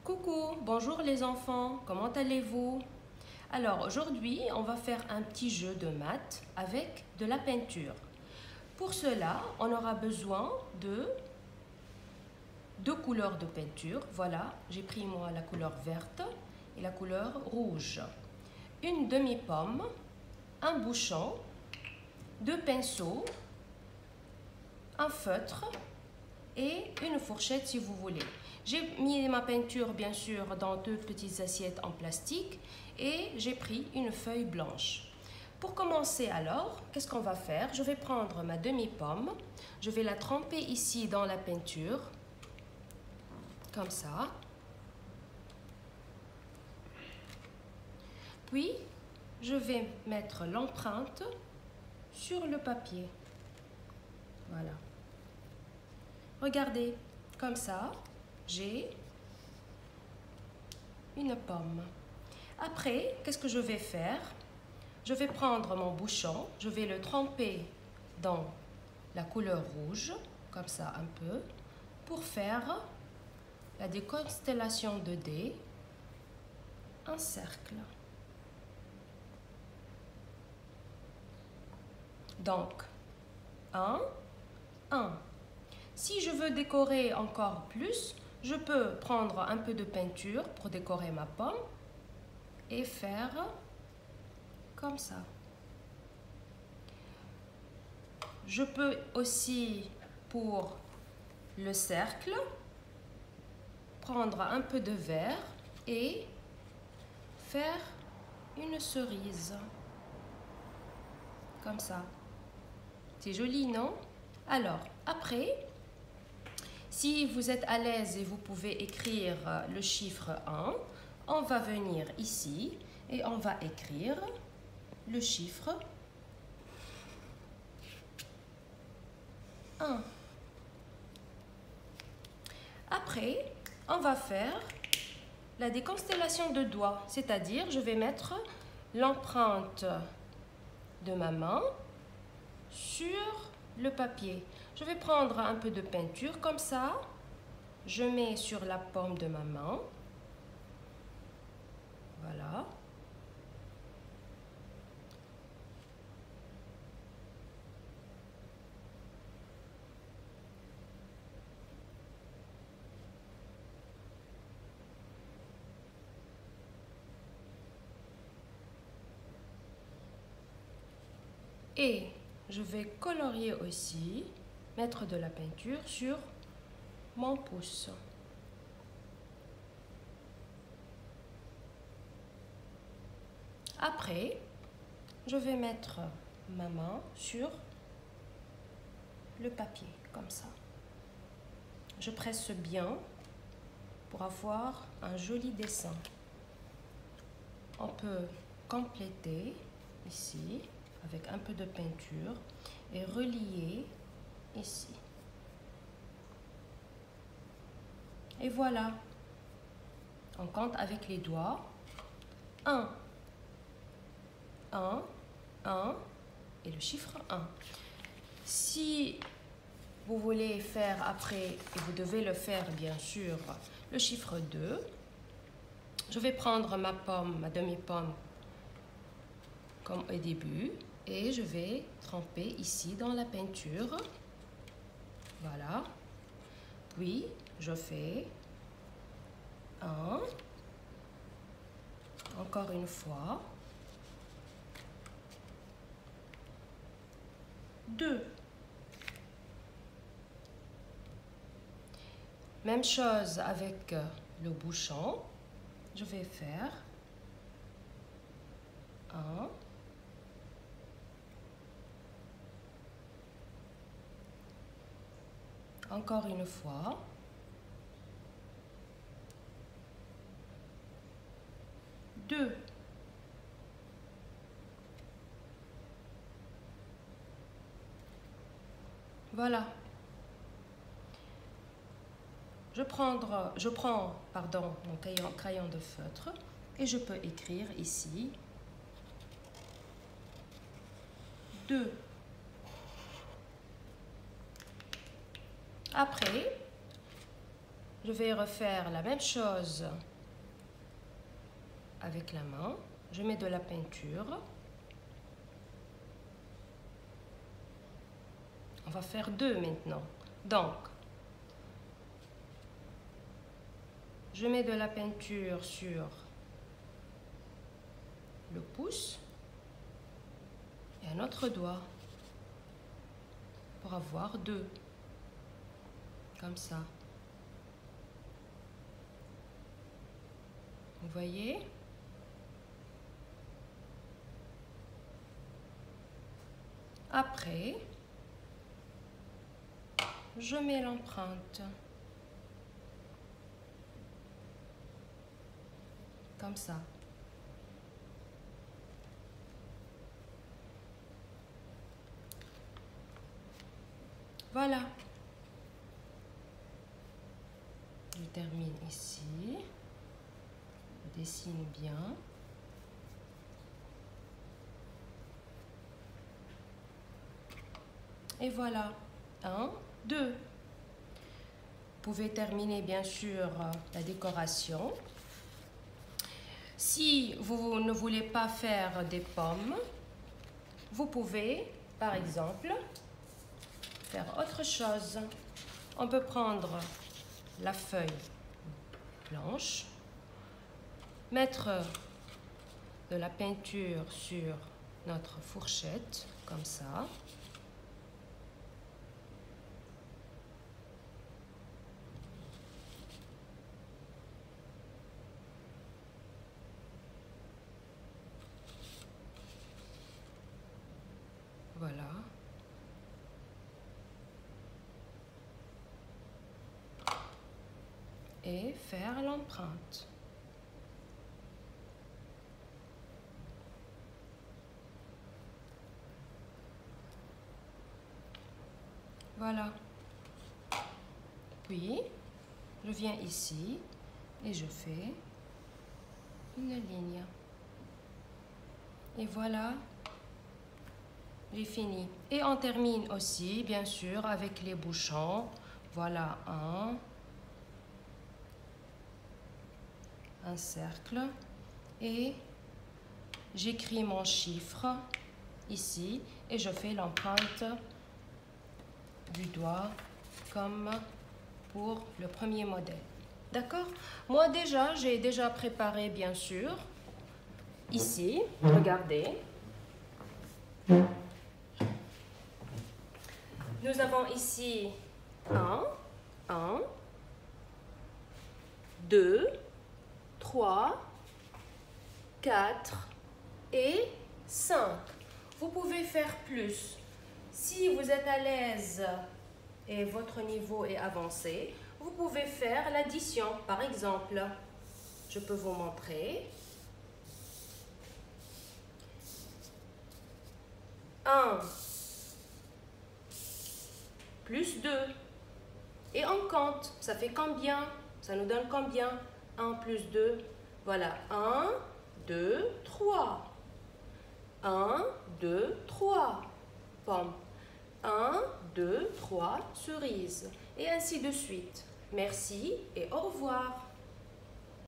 Coucou, bonjour les enfants, comment allez-vous? Alors aujourd'hui, on va faire un petit jeu de maths avec de la peinture. Pour cela, on aura besoin de deux couleurs de peinture. Voilà, j'ai pris moi la couleur verte et la couleur rouge. Une demi-pomme, un bouchon, deux pinceaux, un feutre et une fourchette si vous voulez. J'ai mis ma peinture bien sûr dans deux petites assiettes en plastique et j'ai pris une feuille blanche. Pour commencer alors, qu'est-ce qu'on va faire? Je vais prendre ma demi-pomme, je vais la tremper ici dans la peinture, comme ça. Puis, je vais mettre l'empreinte sur le papier. Voilà. Regardez, comme ça, j'ai une pomme. Après, qu'est-ce que je vais faire? Je vais prendre mon bouchon, je vais le tremper dans la couleur rouge, comme ça un peu, pour faire la déconstellation de dés, un cercle. Donc, 1, 1. Si je veux décorer encore plus, je peux prendre un peu de peinture pour décorer ma pomme et faire comme ça. Je peux aussi, pour le cercle, prendre un peu de vert et faire une cerise. Comme ça. C'est joli, non? Alors, après, si vous êtes à l'aise et vous pouvez écrire le chiffre 1, on va venir ici et on va écrire le chiffre 1. Après, on va faire la déconstellation de doigts, c'est-à-dire je vais mettre l'empreinte de ma main sur le papier. Je vais prendre un peu de peinture comme ça, je mets sur la paume de ma main, voilà. Et je vais colorier aussi, mettre de la peinture sur mon pouce. Après, je vais mettre ma main sur le papier, comme ça. Je presse bien pour avoir un joli dessin. On peut compléter ici avec un peu de peinture et relier ici. Et voilà, on compte avec les doigts. 1, 1, 1 et le chiffre 1. Si vous voulez faire après, et vous devez le faire bien sûr, le chiffre 2, je vais prendre ma pomme, ma demi-pomme comme au début et je vais tremper ici dans la peinture. Voilà. Puis je fais 1, encore une fois, 2. Même chose avec le bouchon. Je vais faire 1, encore une fois, 2. Voilà. Je prends mon crayon de feutre et je peux écrire ici 2. Après, Je vais refaire la même chose avec la main. Je mets de la peinture. On va faire 2 maintenant. Donc, je mets de la peinture sur le pouce et un autre doigt pour avoir 2. Comme ça. Vous voyez? Après, je mets l'empreinte. Comme ça. Voilà. Je termine ici. Je dessine bien. Et voilà. 1, 2. Vous pouvez terminer bien sûr la décoration. Si vous ne voulez pas faire des pommes, vous pouvez, par exemple, faire autre chose. On peut prendre la feuille blanche, mettre de la peinture sur notre fourchette, comme ça. Voilà. Et faire l'empreinte. Voilà. Puis, je viens ici et je fais une ligne. Et voilà, j'ai fini. Et on termine aussi, bien sûr, avec les bouchons. Voilà un cercle. Et j'écris mon chiffre ici et je fais l'empreinte du doigt comme pour le premier modèle. D'accord? Moi déjà, j'ai déjà préparé bien sûr. Ici, regardez. Nous avons ici 1, 2, 3, 4 et 5. Vous pouvez faire plus. Si vous êtes à l'aise et votre niveau est avancé, vous pouvez faire l'addition. Par exemple, je peux vous montrer. 1 plus 2. Et on compte. Ça fait combien? Ça nous donne combien? 1 plus 2. Voilà. 1, 2, 3. 1, 2, 3. Pommes. 1, 2, 3 cerises. Et ainsi de suite. Merci et au revoir.